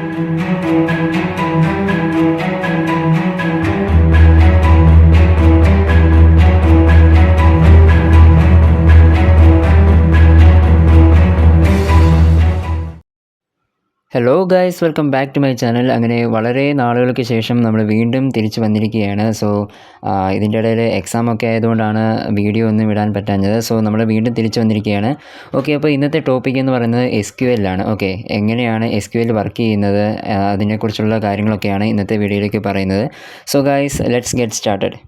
Hello guys, welcome back to my channel. അങ്ങനെ വളരെ നാളുകൾക്ക് ശേഷം നമ്മൾ വീണ്ടും തിരിച്ചു വന്നിരിക്കുകയാണ്. സോ ഇതിൻ്റെ ഇടയിൽ എക്സാമൊക്കെ ആയതുകൊണ്ടാണ് വീഡിയോ ഒന്നും ഇടാൻ പറ്റാഞ്ഞത്. സോ നമ്മൾ വീണ്ടും തിരിച്ചു വന്നിരിക്കുകയാണ്. ഓക്കെ, അപ്പോൾ ഇന്നത്തെ ടോപ്പിക് എന്ന് പറയുന്നത് SQL ആണ്. ഓക്കെ, എങ്ങനെയാണ് SQL വർക്ക് ചെയ്യുന്നത്, അതിനെക്കുറിച്ചുള്ള കാര്യങ്ങളൊക്കെയാണ് ഇന്നത്തെ വീഡിയോയിലേക്ക് പറയുന്നത്. So guys, let's get started.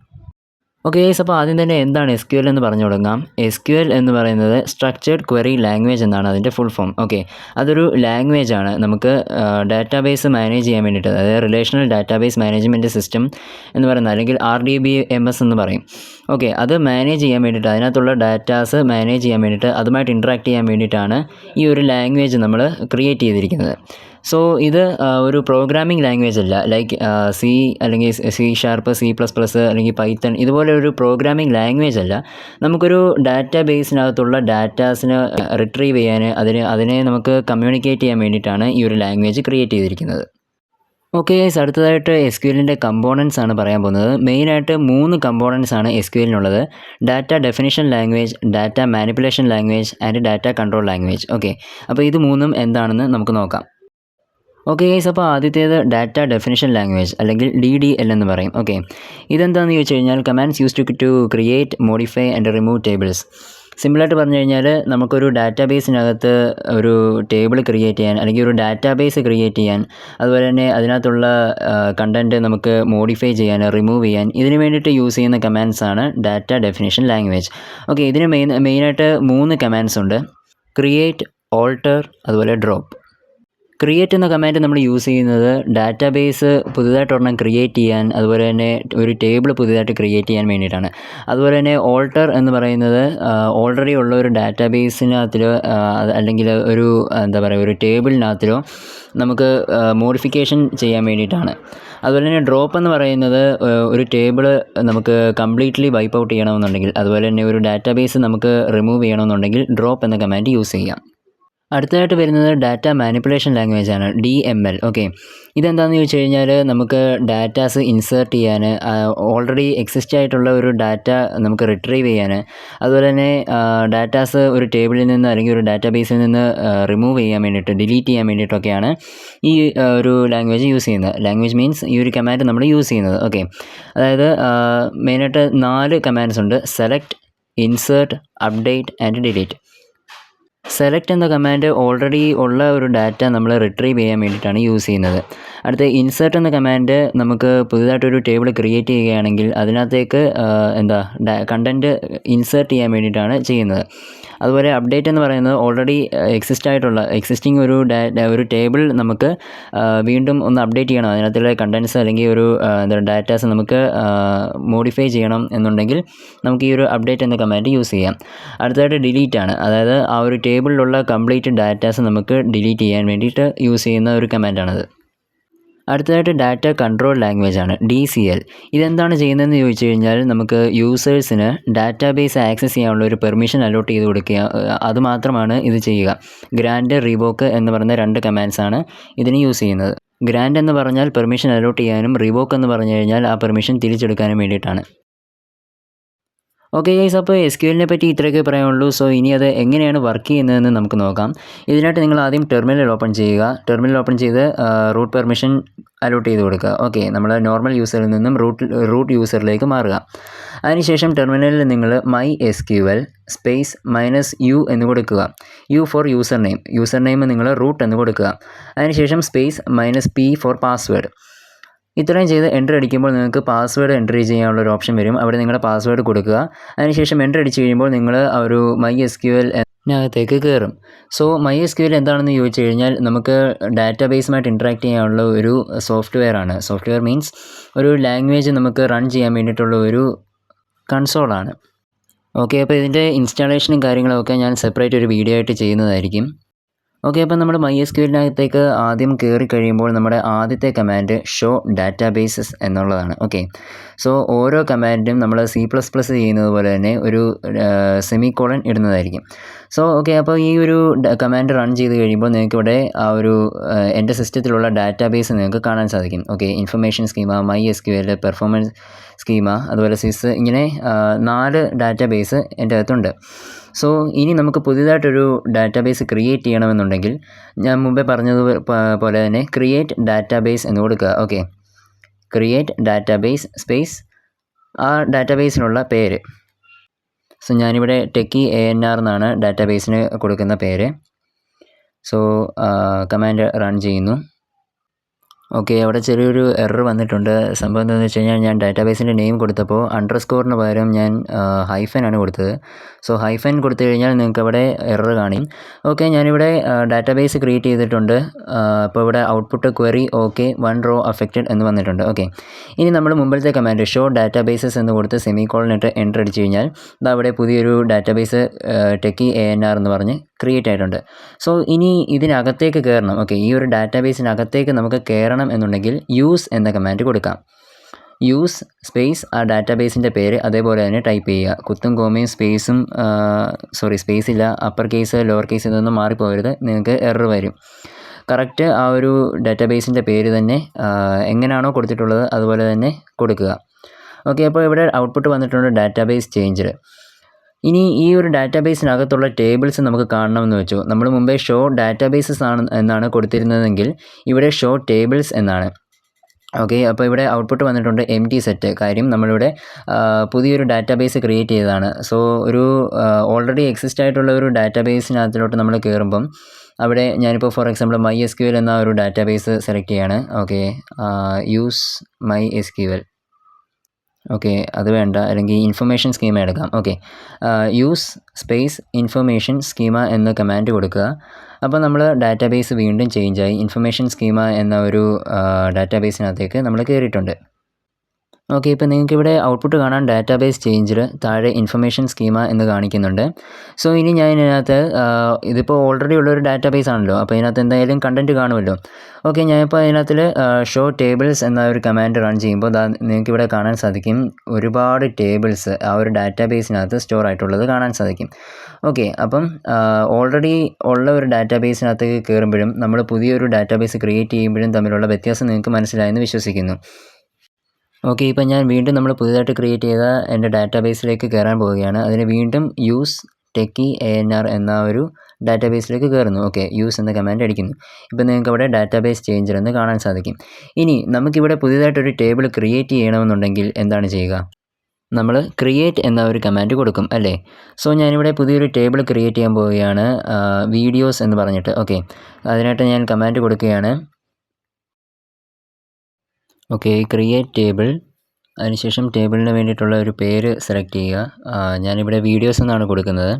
Okay guys, അപ്പോൾ ആദ്യം തന്നെ എന്താണ് SQL എന്ന് പറഞ്ഞു തുടങ്ങാം. SQL എന്ന് പറയുന്നത് സ്ട്രക്ചേർഡ് ക്വറി ലാംഗ്വേജ് എന്നാണ് അതിൻ്റെ ഫുൾ ഫോം. ഓക്കെ, അതൊരു ലാംഗ്വേജ് ആണ് നമുക്ക് ഡാറ്റാബേസ് മാനേജ് ചെയ്യാൻ വേണ്ടിയിട്ട്, അതായത് റിലേഷണൽ ഡാറ്റാബേസ് മാനേജ്മെൻറ്റ് സിസ്റ്റം എന്ന് പറയുന്നത്, അല്ലെങ്കിൽ RDBMS എന്ന് പറയും. ഓക്കെ, അത് മാനേജ് ചെയ്യാൻ വേണ്ടിയിട്ട്, അതിനകത്തുള്ള ഡാറ്റാസ് മാനേജ് ചെയ്യാൻ വേണ്ടിയിട്ട്, അതുമായിട്ട് ഇൻട്രാക്ട് ചെയ്യാൻ വേണ്ടിയിട്ടാണ് ഈ ഒരു ലാംഗ്വേജ് നമ്മൾ ക്രിയേറ്റ് ചെയ്തിരിക്കുന്നത്. സോ ഇത് ഒരു പ്രോഗ്രാമിംഗ് ലാംഗ്വേജ് അല്ല, ലൈക്ക് C അല്ലെങ്കിൽ C#, C++, അല്ലെങ്കിൽ പൈത്തൺ ഇതുപോലെ ഒരു പ്രോഗ്രാമിംഗ് ലാംഗ്വേജ് അല്ല. നമുക്കൊരു ഡാറ്റാ ബേസിനകത്തുള്ള ഡാറ്റാസിന് റിട്രീവ് ചെയ്യാൻ, അതിനെ നമുക്ക് കമ്മ്യൂണിക്കേറ്റ് ചെയ്യാൻ വേണ്ടിയിട്ടാണ് ഈ ഒരു ലാംഗ്വേജ് ക്രിയേറ്റ് ചെയ്തിരിക്കുന്നത്. ഓക്കെ ഗൈസ്, അടുത്തതായിട്ട് SQLൻ്റെ കമ്പോണൻസ് ആണ് പറയാൻ പോകുന്നത്. മെയിനായിട്ട് 3 കമ്പോണൻസ് ആണ് SQLനുള്ളത്: data definition language, data manipulation language and data control language. Okay, അപ്പോൾ ഇത് 3ഉം എന്താണെന്ന് നമുക്ക് നോക്കാം. ഓക്കെ ഗൈസ്, അപ്പോൾ ആദ്യത്തേത് ഡാറ്റ ഡെഫിനിഷൻ ലാംഗ്വേജ് അല്ലെങ്കിൽ DDL എന്ന് പറയും. ഓക്കെ, ഇതെന്താണെന്ന് ചോദിച്ചു കഴിഞ്ഞാൽ commands use to create, modify and remove tables. സിമ്പിളായിട്ട് പറഞ്ഞു കഴിഞ്ഞാൽ നമുക്കൊരു ഡാറ്റാബേസിനകത്ത് ഒരു ടേബിൾ ക്രിയേറ്റ് ചെയ്യാൻ, അല്ലെങ്കിൽ ഒരു ഡാറ്റാബേസ് ക്രിയേറ്റ് ചെയ്യാൻ, അതുപോലെ തന്നെ അതിനകത്തുള്ള കണ്ടൻറ്റ് നമുക്ക് മോഡിഫൈ ചെയ്യാൻ, റിമൂവ് ചെയ്യാൻ, ഇതിന് വേണ്ടിയിട്ട് യൂസ് ചെയ്യുന്ന കമാൻഡ്സാണ് ഡാറ്റ ഡെഫിനിഷൻ ലാംഗ്വേജ്. ഓക്കെ, ഇതിന് മെയിനായിട്ട് 3 കമാൻഡ്സ് ഉണ്ട്: ക്രിയേറ്റ്, ഓൾട്ടർ, അതുപോലെ ഡ്രോപ്പ്. ക്രിയേറ്റ് എന്ന കമാൻഡ് നമ്മൾ യൂസ് ചെയ്യുന്നത് ഡാറ്റാബേസ് പുതുതായിട്ടൊരെണ്ണം ക്രിയേറ്റ് ചെയ്യാൻ, അതുപോലെ തന്നെ ഒരു ടേബിൾ പുതുതായിട്ട് ക്രിയേറ്റ് ചെയ്യാൻ വേണ്ടിയിട്ടാണ്. അതുപോലെ തന്നെ ഓൾട്ടർ എന്ന് പറയുന്നത് ഓൾറെഡി ഉള്ള ഒരു ഡാറ്റാബേസിനകത്തിലോ അല്ലെങ്കിൽ ഒരു ഒരു ടേബിളിനകത്തിലോ നമുക്ക് മോഡിഫിക്കേഷൻ ചെയ്യാൻ വേണ്ടിയിട്ടാണ്. അതുപോലെ തന്നെ ഡ്രോപ്പ് എന്ന് പറയുന്നത് ഒരു ടേബിൾ നമുക്ക് കംപ്ലീറ്റ്ലി വൈപ്പ് ഔട്ട് ചെയ്യണമെന്നുണ്ടെങ്കിൽ, അതുപോലെ തന്നെ ഒരു ഡാറ്റാബേസ് നമുക്ക് റിമൂവ് ചെയ്യണമെന്നുണ്ടെങ്കിൽ ഡ്രോപ്പ് എന്ന കമാൻഡ് യൂസ് ചെയ്യാം. അടുത്തതായിട്ട് വരുന്നത് ഡാറ്റ മാനിപ്പുലേഷൻ ലാംഗ്വേജ് ആണ്, DML. ഓക്കെ, ഇതെന്താണെന്ന് ചോദിച്ചു കഴിഞ്ഞാൽ നമുക്ക് ഡാറ്റാസ് ഇൻസേർട്ട് ചെയ്യാൻ, ഓൾറെഡി എക്സിസ്റ്റ് ആയിട്ടുള്ള ഒരു ഡാറ്റ നമുക്ക് റിട്രീവ് ചെയ്യാൻ, അതുപോലെ തന്നെ ഡാറ്റാസ് ഒരു ടേബിളിൽ നിന്ന് അല്ലെങ്കിൽ ഒരു ഡാറ്റാബേസിൽ നിന്ന് റിമൂവ് ചെയ്യാൻ വേണ്ടിയിട്ട്, ഡിലീറ്റ് ചെയ്യാൻ വേണ്ടിയിട്ടൊക്കെയാണ് ഈ ഒരു ലാംഗ്വേജ് യൂസ് ചെയ്യുന്നത്. ലാംഗ്വേജ് മീൻസ് ഈ ഒരു കമാൻഡ് നമ്മൾ യൂസ് ചെയ്യുന്നത്. ഓക്കെ, അതായത് മെയിനായിട്ട് 4 കമാൻഡ്സ് ഉണ്ട്: select, insert, update and delete. Select എന്ന കമാൻഡ് ഓൾറെഡി ഉള്ള ഒരു ഡാറ്റ നമ്മൾ റിട്രീവ് ചെയ്യാൻ വേണ്ടിയിട്ടാണ് യൂസ് ചെയ്യുന്നത്. അടുത്ത ഇൻസേർട്ട് എന്ന കമാൻഡ് നമുക്ക് പുതുതായിട്ടൊരു ടേബിൾ ക്രിയേറ്റ് ചെയ്യുകയാണെങ്കിൽ അതിനകത്തേക്ക് കണ്ടൻറ്റ് ഇൻസേർട്ട് ചെയ്യാൻ വേണ്ടിയിട്ടാണ് ചെയ്യുന്നത്. അതുപോലെ അപ്ഡേറ്റ് എന്ന് പറയുന്നത് ഓൾറെഡി എക്സിസ്റ്റിംഗ് ഒരു ടേബിൾ നമുക്ക് വീണ്ടും ഒന്ന് അപ്ഡേറ്റ് ചെയ്യണം, അതിനകത്തുള്ള കണ്ടൻറ്റ്സ് അല്ലെങ്കിൽ ഒരു ഡാറ്റാസ് നമുക്ക് മോഡിഫൈ ചെയ്യണം എന്നുണ്ടെങ്കിൽ നമുക്ക് ഈ ഒരു അപ്ഡേറ്റ് എന്ന കമാൻഡ് യൂസ് ചെയ്യാം. അടുത്തതായിട്ട് ഡിലീറ്റ് ആണ്, അതായത് ആ ഒരു ടേബിളിലുള്ള കംപ്ലീറ്റ് ഡാറ്റാസ് നമുക്ക് ഡിലീറ്റ് ചെയ്യാൻ വേണ്ടിയിട്ട് യൂസ് ചെയ്യുന്ന ഒരു കമാൻഡാണത്. അടുത്തതായിട്ട് ഡാറ്റ കൺട്രോൾ ലാംഗ്വേജ് ആണ്, DCL. ഇതെന്താണ് ചെയ്യുന്നതെന്ന് ചോദിച്ചു കഴിഞ്ഞാൽ നമുക്ക് യൂസേഴ്സിന് ഡാറ്റാബേസ് ആക്സസ് ചെയ്യാനുള്ള ഒരു പെർമിഷൻ അലോട്ട് ചെയ്ത് കൊടുക്കുക, അതുമാത്രമാണ് ഇത് ചെയ്യുക. ഗ്രാൻഡ്, റിവോക്ക് എന്ന് പറയുന്ന 2 കമാൻഡ്സാണ് ഇതിന് യൂസ് ചെയ്യുന്നത്. ഗ്രാൻഡ് എന്ന് പറഞ്ഞാൽ പെർമിഷൻ അലോട്ട് ചെയ്യാനും, റിവോക്ക് എന്ന് പറഞ്ഞു കഴിഞ്ഞാൽ ആ പെർമിഷൻ തിരിച്ചെടുക്കാനും വേണ്ടിയിട്ടാണ്. ഓക്കെ ഗൈസ്, അപ്പോൾ SQLനെ പറ്റി ഇത്രയൊക്കെ പറയാനുള്ളൂ. സോ ഇനി അത് എങ്ങനെയാണ് വർക്ക് ചെയ്യുന്നതെന്ന് നമുക്ക് നോക്കാം. ഇതിനായിട്ട് നിങ്ങൾ ആദ്യം ടെർമിനൽ ഓപ്പൺ ചെയ്യുക. ടെർമിനൽ ഓപ്പൺ ചെയ്ത് റൂട്ട് പെർമിഷൻ അലോട്ട് ചെയ്ത് കൊടുക്കുക. ഓക്കെ, നമ്മൾ നോർമൽ യൂസറിൽ നിന്നും റൂട്ട് യൂസറിലേക്ക് മാറുക. അതിനുശേഷം ടെർമിനലിൽ നിങ്ങൾ MySQL -u എന്ന് കൊടുക്കുക. U ഫോർ യൂസർ നെയിം നിങ്ങൾ റൂട്ട് എന്ന് കൊടുക്കുക. അതിനുശേഷം -p ഫോർ പാസ്വേഡ്. ഇത്രയും ചെയ്ത് എൻ്റർ അടിക്കുമ്പോൾ നിങ്ങൾക്ക് പാസ്വേഡ് എൻ്റർ ചെയ്യാനുള്ളൊരു ഓപ്ഷൻ വരും. അവിടെ നിങ്ങളുടെ പാസ്വേഡ് കൊടുക്കുക. അതിനുശേഷം എൻ്റർ അടിച്ച് കഴിയുമ്പോൾ നിങ്ങൾ ഒരു MySQL നകത്തേക്ക് കയറും. സോ MySQL എന്താണെന്ന് ചോദിച്ചു കഴിഞ്ഞാൽ നമുക്ക് ഡാറ്റാബേസുമായിട്ട് ഇൻട്രാക്ട് ചെയ്യാനുള്ള ഒരു സോഫ്റ്റ്വെയർ ആണ്. സോഫ്റ്റ്വെയർ മീൻസ് ഒരു ലാംഗ്വേജ് നമുക്ക് റൺ ചെയ്യാൻ വേണ്ടിയിട്ടുള്ള ഒരു കൺസോളാണ്. ഓക്കെ, അപ്പോൾ ഇതിൻ്റെ ഇൻസ്റ്റാളേഷനും കാര്യങ്ങളൊക്കെ ഞാൻ സെപ്പറേറ്റ് ഒരു വീഡിയോ ആയിട്ട് ചെയ്യുന്നതായിരിക്കും. ഓക്കെ, അപ്പോൾ നമ്മൾ MySQLനകത്തേക്ക് ആദ്യം കയറി കഴിയുമ്പോൾ നമ്മുടെ ആദ്യത്തെ കമാൻഡ് ഷോ ഡാറ്റാബേസസ് എന്നുള്ളതാണ്. ഓക്കെ, സോ ഓരോ കമാൻഡും നമ്മൾ C++ ചെയ്യുന്നത് പോലെ തന്നെ ഒരു സെമിക്കോളൻ ഇടുന്നതായിരിക്കും. സോ ഓക്കെ, അപ്പോൾ ഈ ഒരു കമാൻഡ് റൺ ചെയ്ത് കഴിയുമ്പോൾ നിങ്ങൾക്ക് ഇവിടെ ആ ഒരു എൻ്റെ സിസ്റ്റത്തിലുള്ള ഡാറ്റാബേസ് നിങ്ങൾക്ക് കാണാൻ സാധിക്കും. Okay, information schema, MySQL, performance schema, അതുപോലെ സിസ്, ഇങ്ങനെ 4 ഡാറ്റാബേസ് എൻ്റെ അകത്തുണ്ട്. സോ ഇനി നമുക്ക് പുതിയതായിട്ടൊരു ഡാറ്റാബേസ് ക്രിയേറ്റ് ചെയ്യണമെന്നുണ്ടെങ്കിൽ ഞാൻ മുമ്പേ പറഞ്ഞത് പോലെ തന്നെ ക്രിയേറ്റ് ഡാറ്റാബേസ് എന്ന് കൊടുക്കുക. ഓക്കെ, ക്രിയേറ്റ് ഡാറ്റാബേസ് സ്പേസ് ആ ഡാറ്റാബേസിനുള്ള പേര്. സോ ഞാനിവിടെ ടെക്കി ANR എന്നാണ് ഡാറ്റാബേസിന് കൊടുക്കുന്ന പേര്. സോ കമാൻഡ് റൺ ചെയ്യുന്നു. ഓക്കെ, അവിടെ ചെറിയൊരു എറർ വന്നിട്ടുണ്ട്. സംഭവം എന്താണെന്ന് വെച്ച് കഴിഞ്ഞാൽ ഞാൻ ഡാറ്റാബേസിൻ്റെ നെയിം കൊടുത്തപ്പോൾ അണ്ടർസ്കോറിന് പകരം ഞാൻ ഹൈഫനാണ് കൊടുത്തത്. സോ ഹൈഫൻ കൊടുത്തു കഴിഞ്ഞാൽ നിങ്ങൾക്ക് അവിടെ എറർ കാണും. ഓക്കെ, ഞാനിവിടെ ഡാറ്റാബേസ് ക്രിയേറ്റ് ചെയ്തിട്ടുണ്ട്. അപ്പോൾ ഇവിടെ output query okay 1 row affected എന്ന് വന്നിട്ടുണ്ട്. ഓക്കെ, ഇനി നമ്മൾ മുമ്പിലത്തെ കമാൻഡ് ഷോ ഡാറ്റാബേസസ് എന്ന് കൊടുത്ത് സെമിക്കോളനിട്ട് എൻ്റർ അടിച്ച് കഴിഞ്ഞാൽ അവിടെ പുതിയൊരു ഡാറ്റാബേസ് ടെക്കി ANR എന്ന് പറഞ്ഞ് ക്രിയേറ്റ് ആയിട്ടുണ്ട്. സോ ഇനി ഇതിനകത്തേക്ക് കയറണം. ഓക്കെ, ഈ ഒരു ഡാറ്റാബേസിനകത്തേക്ക് നമുക്ക് കയറണം എന്നുണ്ടെങ്കിൽ യൂസ് എന്ന കമാൻഡ് കൊടുക്കാം. യൂസ് സ്പേസ് ആ ഡാറ്റാബേസിൻ്റെ പേര് അതേപോലെ തന്നെ ടൈപ്പ് ചെയ്യുക. കുത്തും കോമയും സ്പേസും സ്പേസ് ഇല്ല, അപ്പർ കേസ് ലോവർ കേസ് ഇതൊന്നും മാറിപ്പോകരുത്, നിങ്ങൾക്ക് എറർ വരും. കറക്റ്റ് ആ ഒരു ഡാറ്റാബേസിൻ്റെ പേര് തന്നെ എങ്ങനെയാണോ കൊടുത്തിട്ടുള്ളത് അതുപോലെ തന്നെ കൊടുക്കുക. ഓക്കെ, അപ്പോൾ ഇവിടെ ഔട്ട്പുട്ട് വന്നിട്ടുണ്ട് ഡാറ്റാബേസ് ചേഞ്ചർ. ഇനി ഈ ഒരു ഡാറ്റാബേസിനകത്തുള്ള ടേബിൾസ് നമുക്ക് കാണണമെന്ന് വെച്ചു. നമ്മൾ മുമ്പേ ഷോ ഡാറ്റാബേസസ് എന്നാണ് കൊടുത്തിരുന്നതെങ്കിൽ ഇവിടെ ഷോ ടേബിൾസ് എന്നാണ്. ഓക്കെ, അപ്പോൾ ഇവിടെ ഔട്ട്പുട്ട് വന്നിട്ടുണ്ട് empty സെറ്റ്. കാര്യം നമ്മളിവിടെ പുതിയൊരു ഡാറ്റാബേസ് ക്രിയേറ്റ് ചെയ്തതാണ്. സോ ഒരു ഓൾറെഡി എക്സിസ്റ്റ് ആയിട്ടുള്ള ഒരു ഡാറ്റാബേസിനകത്തിലോട്ട് നമ്മൾ കയറുമ്പം അവിടെ ഞാനിപ്പോൾ ഫോർ എക്സാമ്പിൾ MySQL എന്ന ഒരു ഡാറ്റാബേസ് സെലക്ട് ചെയ്യാണ്. Okay, use MySQL. ഓക്കെ, അത് വേണ്ട, അല്ലെങ്കിൽ ഇൻഫർമേഷൻ സ്കീമ എടുക്കാം. Okay, use space information schema എന്ന കമാൻഡ് കൊടുക്കുക. അപ്പോൾ നമ്മൾ ഡാറ്റാബേസ് വീണ്ടും ചേഞ്ചായി ഇൻഫർമേഷൻ സ്കീമ എന്ന ഒരു ഡാറ്റാബേസിനകത്തേക്ക് നമ്മൾ കയറിയിട്ടുണ്ട്. ഓക്കെ, ഇപ്പോൾ നിങ്ങൾക്കിവിടെ ഔട്ട്പുട്ട് കാണാൻ ഡാറ്റാബേസ് ചേഞ്ചർ താഴെ ഇൻഫർമേഷൻ സ്കീമ എന്ന് കാണിക്കുന്നുണ്ട്. സോ ഇനി ഞാൻ ഇതിനകത്ത് ഇതിപ്പോൾ ഓൾറെഡി ഉള്ളൊരു ഡാറ്റാബേസ് ആണല്ലോ, അപ്പോൾ ഇതിനകത്ത് എന്തായാലും കണ്ടൻറ്റ് കാണുമല്ലോ. ഓക്കെ, ഞാനിപ്പോൾ അതിനകത്തിൽ ഷോ ടേബിൾസ് എന്ന ഒരു കമാൻഡ് റൺ ചെയ്യുമ്പോൾ നിങ്ങൾക്കിവിടെ കാണാൻ സാധിക്കും ഒരുപാട് ടേബിൾസ് ആ ഒരു ഡാറ്റാബേസിനകത്ത് സ്റ്റോർ ആയിട്ടുള്ളത് കാണാൻ സാധിക്കും. ഓക്കെ, അപ്പം ഓൾറെഡി ഉള്ള ഒരു ഡാറ്റാബേസിനകത്തേക്ക് കയറുമ്പോഴും നമ്മൾ പുതിയൊരു ഡാറ്റാബേസ് ക്രിയേറ്റ് ചെയ്യുമ്പോഴും തമ്മിലുള്ള വ്യത്യാസം നിങ്ങൾക്ക് മനസ്സിലായെന്ന് വിശ്വസിക്കുന്നു. ഓക്കെ, ഇപ്പം ഞാൻ വീണ്ടും നമ്മൾ പുതിയതായിട്ട് ക്രിയേറ്റ് ചെയ്ത എൻ്റെ ഡാറ്റാബേസിലേക്ക് കയറാൻ പോവുകയാണ്. അതിന് വീണ്ടും യൂസ് ടെക്കി ANR എന്ന ഒരു ഡാറ്റാബേസിലേക്ക് കയറുന്നു. ഓക്കെ, യൂസ് എന്ന കമാൻഡ് അടിക്കുന്നു. ഇപ്പം നിങ്ങൾക്ക് അവിടെ ഡാറ്റാബേസ് ചേഞ്ചർ എന്ന് കാണാൻ സാധിക്കും. ഇനി നമുക്കിവിടെ പുതിയതായിട്ടൊരു ടേബിൾ ക്രിയേറ്റ് ചെയ്യണമെന്നുണ്ടെങ്കിൽ എന്താണ് ചെയ്യുക? നമ്മൾ ക്രിയേറ്റ് എന്ന ഒരു കമാൻഡ് കൊടുക്കും അല്ലേ. സോ ഞാനിവിടെ പുതിയൊരു ടേബിൾ ക്രിയേറ്റ് ചെയ്യാൻ പോവുകയാണ്, വീഡിയോസ് എന്ന് പറഞ്ഞിട്ട്. ഓക്കെ, അതിനായിട്ട് ഞാൻ കമാൻഡ് കൊടുക്കുകയാണ്. Okay, create table. അതിനുശേഷം ടേബിളിന് വേണ്ടിയിട്ടുള്ള ഒരു പേര് സെലക്ട് ചെയ്യുക. ഞാനിവിടെ വീഡിയോസ് എന്നാണ് കൊടുക്കുന്നത്.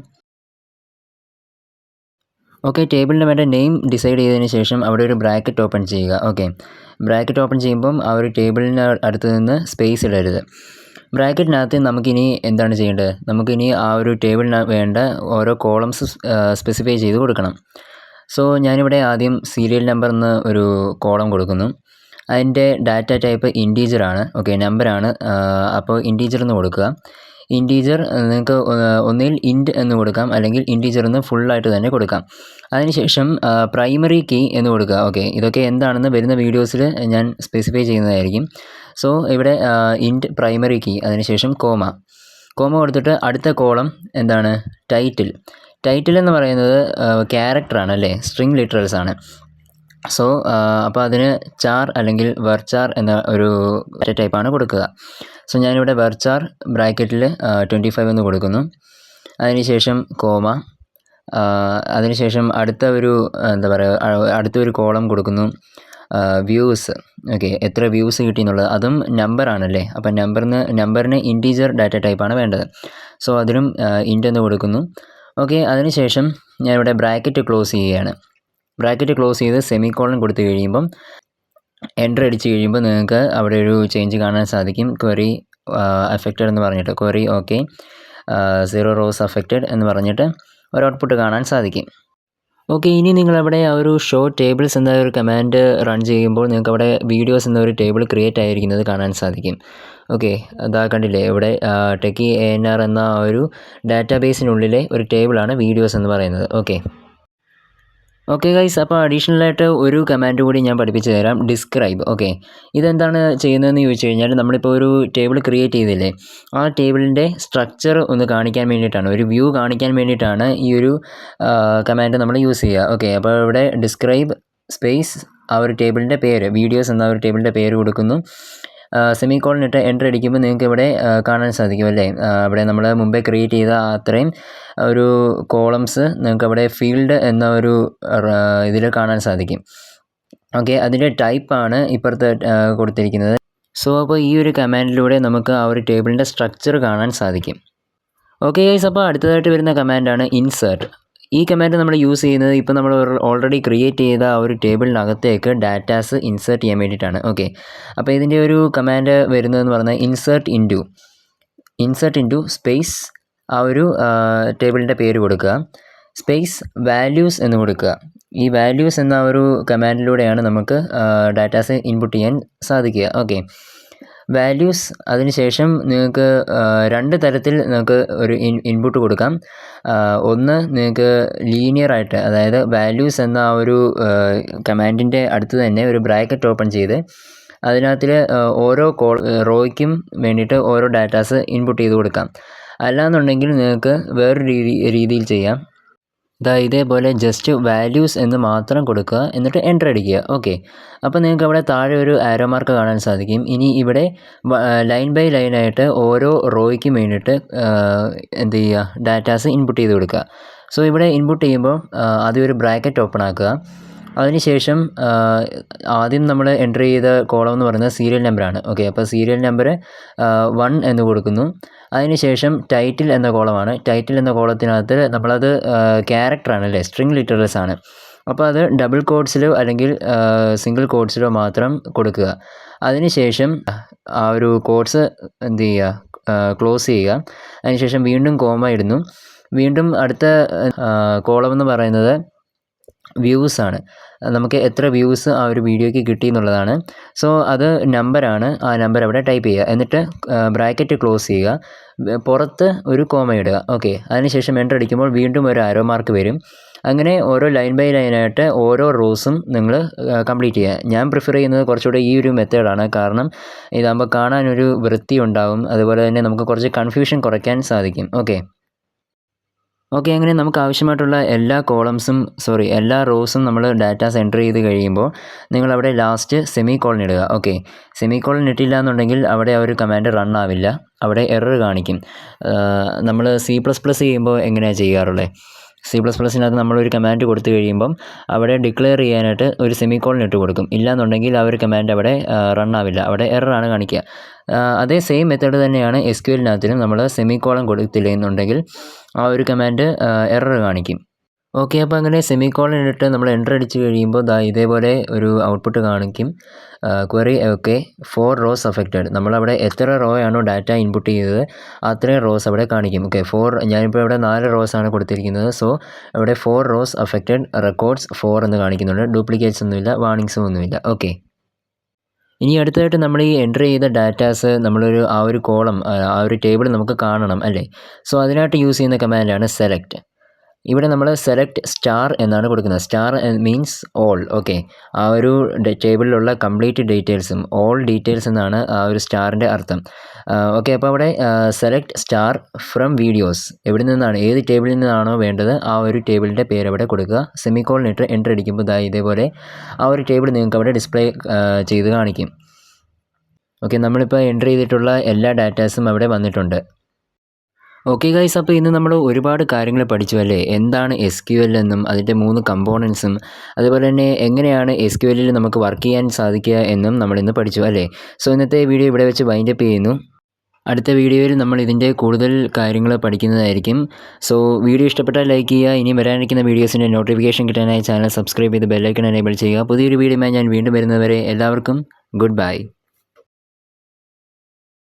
ഓക്കെ, ടേബിളിന് വേണ്ട നെയിം ഡിസൈഡ് ചെയ്തതിന് ശേഷം അവിടെ ഒരു ബ്രാക്കറ്റ് ഓപ്പൺ ചെയ്യുക. ഓക്കെ, ബ്രാക്കറ്റ് ഓപ്പൺ ചെയ്യുമ്പം ആ ഒരു ടേബിളിന് അടുത്ത് നിന്ന് സ്പേസ് ഇടരുത്. ബ്രാക്കറ്റിനകത്ത് നമുക്കിനി എന്താണ് ചെയ്യേണ്ടത്? നമുക്കിനി ആ ഒരു ടേബിളിന് വേണ്ട ഓരോ കോളംസ് സ്പെസിഫൈ ചെയ്ത് കൊടുക്കണം. സോ ഞാനിവിടെ ആദ്യം സീരിയൽ നമ്പർ എന്ന് ഒരു കോളം കൊടുക്കുന്നു. അതിൻ്റെ ഡാറ്റ ടൈപ്പ് ഇൻറ്റീജറാണ്. ഓക്കെ, നമ്പറാണ്. അപ്പോൾ ഇൻറ്റീജർ എന്ന് കൊടുക്കുക. ഇൻറ്റീജർ നിങ്ങൾക്ക് ഒന്നുകിൽ ഇൻറ്റ് എന്ന് കൊടുക്കാം, അല്ലെങ്കിൽ ഇൻറ്റീജർ എന്ന് ഫുള്ളായിട്ട് തന്നെ കൊടുക്കാം. അതിനുശേഷം പ്രൈമറി കീ എന്ന് കൊടുക്കുക. ഓക്കെ, ഇതൊക്കെ എന്താണെന്ന് വരുന്ന വീഡിയോസിൽ ഞാൻ സ്പെസിഫൈ ചെയ്യുന്നതായിരിക്കും. സോ ഇവിടെ ഇൻറ്റ് പ്രൈമറി കീ, അതിനുശേഷം കോമ കൊടുത്തിട്ട് അടുത്ത കോളം എന്താണ്? ടൈറ്റിൽ എന്ന് പറയുന്നത് ക്യാരക്ടറാണ് അല്ലേ, സ്ട്രിങ് ലിറ്ററൽസ് ആണ്. സോ അപ്പോൾ അതിന് ചാർ അല്ലെങ്കിൽ വെർചാർ എന്ന ഒരു ടൈപ്പാണ് കൊടുക്കുക. സോ ഞാനിവിടെ വെർചാർ ബ്രാക്കറ്റിൽ 25 എന്ന് കൊടുക്കുന്നു. അതിനുശേഷം കോമ, അതിനുശേഷം അടുത്തൊരു കോളം കൊടുക്കുന്നു, വ്യൂസ്. ഓക്കെ, എത്ര വ്യൂസ് കിട്ടി എന്നുള്ളത്, അതും നമ്പറാണല്ലേ. അപ്പം നമ്പറിന് ഇൻറ്റീജർ ഡാറ്റ ടൈപ്പാണ് വേണ്ടത്. സോ അതിനും ഇൻറ്റ് എന്ന് കൊടുക്കുന്നു. ഓക്കെ, അതിനുശേഷം ഞാനിവിടെ ബ്രാക്കറ്റ് ക്ലോസ് ചെയ്യുകയാണ്. ബ്രാക്കറ്റ് ക്ലോസ് ചെയ്ത് സെമിക്കോളൻ കൊടുത്തു കഴിയുമ്പം എൻ്റർ അടിച്ച് കഴിയുമ്പോൾ നിങ്ങൾക്ക് അവിടെ ഒരു ചേഞ്ച് കാണാൻ സാധിക്കും. ക്വറി അഫക്റ്റഡ് എന്ന് പറഞ്ഞിട്ട്, ക്വറി ഓക്കെ 0 റോസ് അഫക്റ്റഡ് എന്ന് പറഞ്ഞിട്ട് ഒരു ഔട്ട്പുട്ട് കാണാൻ സാധിക്കും. ഓക്കെ, ഇനി നിങ്ങളവിടെ ആ ഒരു ഷോ ടേബിൾസ് എന്ന ഒരു കമാൻഡ് റൺ ചെയ്യുമ്പോൾ നിങ്ങൾക്ക് അവിടെ വീഡിയോസ് എന്ന ഒരു ടേബിൾ ക്രിയേറ്റ് ആയിരിക്കുന്നത് കാണാൻ സാധിക്കും. ഓക്കെ, അതാ കണ്ടില്ലേ ഇവിടെ ടെക്കി ANR എന്ന ഒരു ഡാറ്റാബേസിനുള്ളിലെ ഒരു ടേബിളാണ് വീഡിയോസ് എന്ന് പറയുന്നത്. ഓക്കെ ഗൈസ്, അപ്പോൾ അഡീഷണലായിട്ട് ഒരു കമാൻഡ് കൂടി ഞാൻ പഠിപ്പിച്ച് തരാം, ഡിസ്ക്രൈബ്. ഓക്കെ, ഇതെന്താണ് ചെയ്യുന്നതെന്ന് ചോദിച്ചു കഴിഞ്ഞാൽ നമ്മളിപ്പോൾ ഒരു ടേബിൾ ക്രിയേറ്റ് ചെയ്തില്ലേ, ആ ടേബിളിൻ്റെ സ്ട്രക്ചർ ഒന്ന് കാണിക്കാൻ വേണ്ടിയിട്ടാണ്, ഒരു വ്യൂ കാണിക്കാൻ വേണ്ടിയിട്ടാണ് ഈ ഒരു കമാൻഡ് നമ്മൾ യൂസ് ചെയ്യുക. ഓക്കെ, അപ്പോൾ ഇവിടെ ഡിസ്ക്രൈബ് സ്പേസ് ആ ഒരു ടേബിളിൻ്റെ പേര്, വീഡിയോസ് എന്ന ഒരു ടേബിളിൻ്റെ പേര് കൊടുക്കുന്നു. സെമിക്കോളൻ ഇട്ട് എൻ്റർ അടിക്കുമ്പോൾ നിങ്ങൾക്ക് ഇവിടെ കാണാൻ സാധിക്കും അല്ലേ, അവിടെ നമ്മൾ മുമ്പേ ക്രിയേറ്റ് ചെയ്ത അത്രയും ഒരു കോളംസ് നിങ്ങൾക്ക് അവിടെ ഫീൽഡ് എന്ന ഒരു ഇതിൽ കാണാൻ സാധിക്കും. ഓക്കെ, അതിൻ്റെ ടൈപ്പാണ് ഇപ്പുറത്ത് കൊടുത്തിരിക്കുന്നത്. സോ അപ്പോൾ ഈ ഒരു കമാൻഡിലൂടെ നമുക്ക് ആ ഒരു ടേബിളിൻ്റെ സ്ട്രക്ചർ കാണാൻ സാധിക്കും. ഓക്കെ ഗൈസ്, അപ്പോൾ അടുത്തതായിട്ട് വരുന്ന കമാൻഡാണ് ഇൻസേർട്ട്. ഈ കമാൻഡ് നമ്മൾ യൂസ് ചെയ്യുന്നത് ഇപ്പോൾ നമ്മൾ ഓൾറെഡി ക്രിയേറ്റ് ചെയ്ത ആ ഒരു ടേബിളിനകത്തേക്ക് ഡാറ്റാസ് ഇൻസേർട്ട് ചെയ്യാൻ വേണ്ടിയിട്ടാണ്. ഓക്കെ, അപ്പോൾ ഇതിൻ്റെ ഒരു കമാൻഡ് വരുന്നതെന്ന് പറഞ്ഞാൽ ഇൻസേർട്ട് ഇൻറ്റു സ്പേസ് ആ ഒരു ടേബിളിൻ്റെ പേര് കൊടുക്കുക, സ്പേസ് വാല്യൂസ് എന്ന് കൊടുക്കുക. ഈ വാല്യൂസ് എന്ന ഒരു കമാൻഡിലൂടെയാണ് നമുക്ക് ഡാറ്റാസ് ഇൻപുട്ട് ചെയ്യാൻ സാധിക്കുക. ഓക്കെ, വാല്യൂസ് അതിനുശേഷം നിങ്ങൾക്ക് രണ്ട് തരത്തിൽ നിങ്ങൾക്ക് ഒരു ഇൻപുട്ട് കൊടുക്കാം. ഒന്ന് നിങ്ങൾക്ക് ലീനിയറായിട്ട്, അതായത് വാല്യൂസ് എന്ന ആ ഒരു കമാൻഡിൻ്റെ അടുത്ത് തന്നെ ഒരു ബ്രാക്കറ്റ് ഓപ്പൺ ചെയ്ത് അതിനകത്തിൽ ഓരോ റോയ്ക്കും വേണ്ടിയിട്ട് ഓരോ ഡാറ്റാസ് ഇൻപുട്ട് ചെയ്ത് കൊടുക്കാം. അല്ലാന്നുണ്ടെങ്കിൽ നിങ്ങൾക്ക് വേറൊരു രീതിയിൽ ചെയ്യാം. ഇതേപോലെ ജസ്റ്റ് വാല്യൂസ് എന്ന് മാത്രം കൊടുക്കുക, എന്നിട്ട് എൻ്റർ അടിക്കുക. ഓക്കെ, അപ്പോൾ നിങ്ങൾക്ക് അവിടെ താഴെ ഒരു ആരോ മാർക്ക് കാണാൻ സാധിക്കും. ഇനി ഇവിടെ ലൈൻ ബൈ ലൈനായിട്ട് ഓരോ റോയ്ക്കും വേണ്ടിയിട്ട് എന്ത് ചെയ്യുക, ഡാറ്റാസ് ഇൻപുട്ട് ചെയ്ത് കൊടുക്കുക. സോ ഇവിടെ ഇൻപുട്ട് ചെയ്യുമ്പോൾ ആദ്യം ഒരു ബ്രാക്കറ്റ് ഓപ്പൺ ആക്കുക. അതിനുശേഷം ആദ്യം നമ്മൾ എൻ്റർ ചെയ്ത കോളം എന്ന് പറയുന്നത് സീരിയൽ നമ്പറാണ്. ഓക്കെ, അപ്പോൾ സീരിയൽ നമ്പർ 1 എന്ന് കൊടുക്കുന്നു. അതിനുശേഷം ടൈറ്റിൽ എന്ന കോളമാണ്. ടൈറ്റിൽ എന്ന കോളത്തിനകത്ത് നമ്മളത് ക്യാരക്ടറാണ് അല്ലേ, സ്ട്രിങ് ലിറ്ററൽസ് ആണ്. അപ്പോൾ അത് ഡബിൾ കോഡ്സിലോ അല്ലെങ്കിൽ സിംഗിൾ കോഡ്സിലോ മാത്രം കൊടുക്കുക. അതിനുശേഷം ആ ഒരു കോഡ്സ് എന്ത് ചെയ്യുക, ക്ലോസ് ചെയ്യുക. അതിനുശേഷം വീണ്ടും കോമ ഇടുന്നു. വീണ്ടും അടുത്ത കോളം എന്ന് പറയുന്നത് വ്യൂസ് ആണ്. നമുക്ക് എത്ര വ്യൂസ് ആ ഒരു വീഡിയോയ്ക്ക് കിട്ടി എന്നുള്ളതാണ്. സോ അത് നമ്പറാണ്, ആ നമ്പർ അവിടെ ടൈപ്പ് ചെയ്യുക, എന്നിട്ട് ബ്രാക്കറ്റ് ക്ലോസ് ചെയ്യുക, പുറത്ത് ഒരു കോമ ഇടുക. ഓക്കെ, അതിനുശേഷം എൻ്റർ അടിക്കുമ്പോൾ വീണ്ടും ഒരു ആരോ മാർക്ക് വരും. അങ്ങനെ ഓരോ ലൈൻ ബൈ ലൈനായിട്ട് ഓരോ റോസും നിങ്ങൾ കംപ്ലീറ്റ് ചെയ്യുക. ഞാൻ പ്രിഫർ ചെയ്യുന്നത് കുറച്ചുകൂടെ ഈ ഒരു മെത്തേഡാണ്. കാരണം ഇതാകുമ്പോൾ കാണാനൊരു വൃത്തി ഉണ്ടാകും, അതുപോലെ തന്നെ നമുക്ക് കുറച്ച് കൺഫ്യൂഷൻ കുറയ്ക്കാൻ സാധിക്കും. ഓക്കെ, അങ്ങനെ നമുക്ക് ആവശ്യമായിട്ടുള്ള എല്ലാ റോസും നമ്മൾ ഡാറ്റാസ് എൻ്റർ ചെയ്ത് കഴിയുമ്പോൾ നിങ്ങളവിടെ ലാസ്റ്റ് സെമിക്കോളൻ ഇടുക. ഓക്കെ, സെമിക്കോളൻ ഇട്ടില്ല എന്നുണ്ടെങ്കിൽ അവിടെ ആ ഒരു കമാൻഡ് റൺ ആവില്ല, അവിടെ എറർ കാണിക്കും. നമ്മൾ C++ ചെയ്യുമ്പോൾ എങ്ങനെയാണ് ചെയ്യാറുള്ളത്? C++നകത്ത് നമ്മളൊരു കമാൻഡ് കൊടുത്തു കഴിയുമ്പം അവിടെ ഡിക്ലെയർ ചെയ്യാനായിട്ട് ഒരു സെമിക്കോളൻ ഇട്ട് കൊടുക്കും. ഇല്ലാന്നുണ്ടെങ്കിൽ ആ ഒരു കമാൻഡ് അവിടെ റൺ ആവില്ല, അവിടെ എററാണ് കാണിക്കുക. അതേ സെയിം മെത്തേഡ് തന്നെയാണ് SQLനകത്തിലും. നമ്മൾ സെമിക്കോളൻ കൊടുത്തില്ല എന്നുണ്ടെങ്കിൽ ആ ഒരു കമാൻഡ് എറർ കാണിക്കും. ഓക്കെ, അപ്പോൾ അങ്ങനെ സെമിക്കോളൻ ഇട്ട് നമ്മൾ എൻ്റർ അടിച്ച് കഴിയുമ്പോൾ ഇതേപോലെ ഒരു ഔട്ട്പുട്ട് കാണിക്കും. Query okay 4 rose affected. നമ്മളവിടെ എത്ര റോ ആണോ ഡാറ്റ ഇൻപുട്ട് ചെയ്തത് അത്രയും റോസ് അവിടെ കാണിക്കും. ഓക്കെ, ഞാനിപ്പോൾ ഇവിടെ 4 റോസാണ് കൊടുത്തിരിക്കുന്നത്. സോ ഇവിടെ 4 റോസ് അഫക്റ്റഡ്, റെക്കോർഡ്സ് 4 എന്ന് കാണിക്കുന്നുണ്ട്. ഡ്യൂപ്ലിക്കേറ്റ്സ് ഒന്നുമില്ല, വാർണിങ്സും ഒന്നുമില്ല. ഓക്കെ, ഇനി അടുത്തതായിട്ട് നമ്മൾ ഈ എൻ്റർ ചെയ്ത ഡാറ്റാസ് ആ ഒരു കോളം, ആ ഒരു ടേബിൾ നമുക്ക് കാണണം അല്ലേ. സോ അതിനായിട്ട് യൂസ് ചെയ്യുന്ന കമാൻഡാണ് സെലക്ട്. ഇവിടെ നമ്മൾ സെലക്ട് സ്റ്റാർ എന്നാണ് കൊടുക്കുന്നത്. Star means all. ഓക്കെ, ആ ഒരു ടേബിളിലുള്ള കംപ്ലീറ്റ് ഡീറ്റെയിൽസും ഓൾ ഡീറ്റെയിൽസ് എന്നാണ് ആ ഒരു സ്റ്റാറിൻ്റെ അർത്ഥം. ഓക്കെ, അപ്പോൾ അവിടെ സെലക്ട് സ്റ്റാർ ഫ്രം വീഡിയോസ്, എവിടെ നിന്നാണ്, ഏത് ടേബിളിൽ നിന്നാണോ വേണ്ടത് ആ ഒരു ടേബിളിൻ്റെ പേര് അവിടെ കൊടുക്കുക. സെമിക്കോളൻ ഇട്ട് എൻ്റർ അടിക്കുമ്പോൾ ഇതേപോലെ ആ ഒരു ടേബിൾ നിങ്ങൾക്ക് അവിടെ ഡിസ്പ്ലേ ചെയ്ത് കാണിക്കും. ഓക്കെ, നമ്മളിപ്പോൾ എൻ്റർ ചെയ്തിട്ടുള്ള എല്ലാ ഡാറ്റാസും അവിടെ വന്നിട്ടുണ്ട്. ഓക്കെ ഗൈസ്, അപ്പോൾ ഇന്ന് നമ്മൾ ഒരുപാട് കാര്യങ്ങൾ പഠിച്ചു അല്ലേ. എന്താണ് SQL എന്നും അതിൻ്റെ 3 കമ്പോണൻസും അതുപോലെ തന്നെ എങ്ങനെയാണ് SQLൽ നമുക്ക് വർക്ക് ചെയ്യാൻ സാധിക്കുക എന്നും നമ്മളിന്ന് പഠിച്ചു അല്ലേ. സോ ഇന്നത്തെ വീഡിയോ ഇവിടെ വെച്ച് വൈൻഡപ്പ് ചെയ്യുന്നു. അടുത്ത വീഡിയോയിൽ നമ്മൾ ഇതിൻ്റെ കൂടുതൽ കാര്യങ്ങൾ പഠിക്കുന്നതായിരിക്കും. സോ വീഡിയോ ഇഷ്ടപ്പെട്ടാൽ ലൈക്ക് ചെയ്യുക. ഇനി വരാനിരിക്കുന്ന വീഡിയോസിൻ്റെ നോട്ടിഫിക്കേഷൻ കിട്ടാനായി ചാനൽ സബ്സ്ക്രൈബ് ചെയ്ത് ബെല്ലൈക്കൺ എനേബിൾ ചെയ്യുക. പുതിയൊരു വീഡിയോയുമായി ഞാൻ വീണ്ടും വരുന്നതുവരെ എല്ലാവർക്കും ഗുഡ് ബൈ.